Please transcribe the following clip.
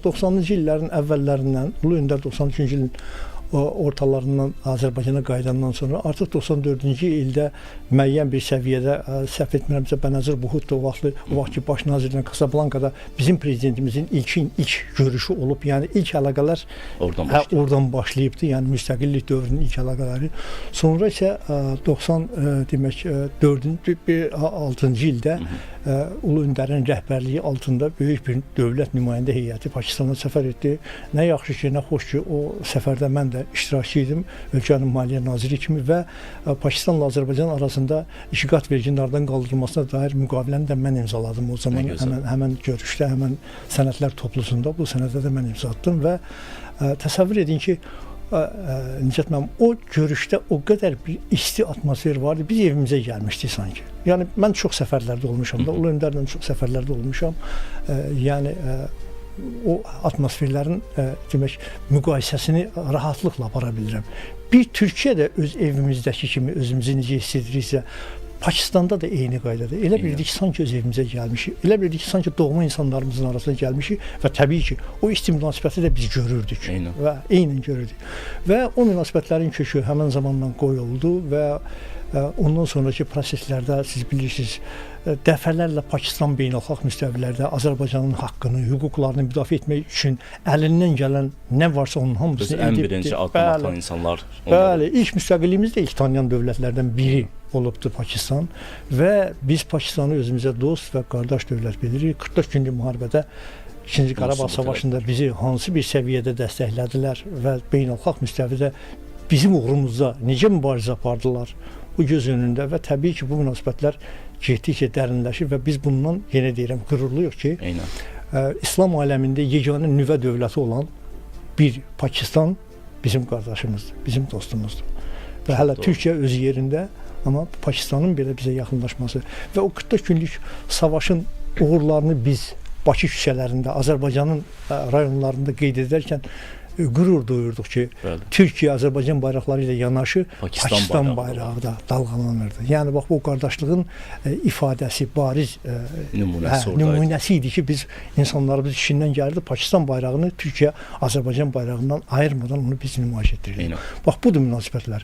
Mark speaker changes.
Speaker 1: 90-cı illərin əvvəllərindən, Ulu Öndər 93-cü ilin ortalarından Azərbaycana qayıdandan sonra artıq 94-cü ildə müəyyən bir səviyyədə səhv etmirəmsə Bənəzir Buhut da o vaxtki baş nazirlə Kasablankada bizim prezidentimizin ilk görüşü olub. Yəni ilk əlaqələr oradan başlayıbdı. Yəni müstəqillik dövrünün ilk əlaqələri. Sonra isə 94-6-cı ildə Ulu Öndərin rəhbərliyi altında böyük bir dövlət nümayəndə heyəti Pakistana səfər etdi. Nə yaxşı ki, nə xoş ki, o səfərdə mən də iştirakçı idim, ölkənin maliyyə naziri kimi və Pakistanla Azərbaycan arasında işğal verginin aradan qaldırılmasına dair müqaviləni də mən imzaladım. O zaman həmən görüşdə, həmən sənədlər toplusunda bu sənədə də mən imza atdım və təsəvvür edin ki, Nicət müəllim, o görüşdə o qədər bir isti atmosfer vardı, biz evimizə gəlmişdik sanki. Yəni, mən çox səfərlərdə olmuşam da, Ulu Öndərlə çox səfərlərdə olmuşam. Yəni, o atmosferlərin demək, müqayisəsini rahatlıqla apara bilirəm. Bir Türkiyə də öz evimizdəki kimi özümüzü necə hiss ediriksə, Pakistanda da eyni qaydada. Elə bildik ki, sanki öz evimizə gəlmişik. Elə bildik ki, sanki doğma insanlarımızın arasına gəlmişik və təbii ki, o isti münasibəti də biz görürdük və eynən görürdük. Və o münasibətlərin kökü həmən zamandan qoyuldu və ondan sonraki proseslərdə siz bilirsiniz, dəfələrlə Pakistan beynəlxalq müstəvilərdə Azərbaycanın haqqını, hüquqlarını müdafiə etmək üçün əlindən gələn nə varsa onun hamısını
Speaker 2: edibdir. Ən birinci addım atan insanlar.
Speaker 1: Bəli, ilk müstəqilliyimiz də ilk tanıyan dövlətlərdən biri olubdur Pakistan və biz Pakistanı özümüzə dost və qardaş dövlət bilirik. 44 günlük müharibədə İkinci Qarabağ Savaşında bizi hansı bir səviyyədə dəstəklədilər və beynəlxalq müstəvidə bizim uğrumuzda necə mübarizə apardılar bu göz önündə və təbii ki, bu münasibətlər getdikcə dərinləşir və biz bundan, yenə deyirəm, qürurluyuq ki, İslam aləmində yeganə nüvə dövləti olan bir Pakistan bizim qardaşımızdır, bizim dostumuzdur. Və hələ Türkiyə öz yerində, amma Pakistanın belə bizə yaxınlaşması və o 44 günlük savaşın uğurlarını biz Bakı küçələrində, Azərbaycanın rayonlarında qeyd edərkən qürur duyurduq ki, Türkiyə Azərbaycan bayraqları ilə yanaşı Pakistan bayrağı da dalğalanırdı. Yəni, bax, bu qardaşlığın ifadəsi, bariz nümunəsi idi ki, biz insanlarımız işindən gəlirdi, Pakistan bayrağını Türkiyə Azərbaycan bayrağından ayırmadan onu biz nümayiş etdirdik. Bax, budur münasibətlər.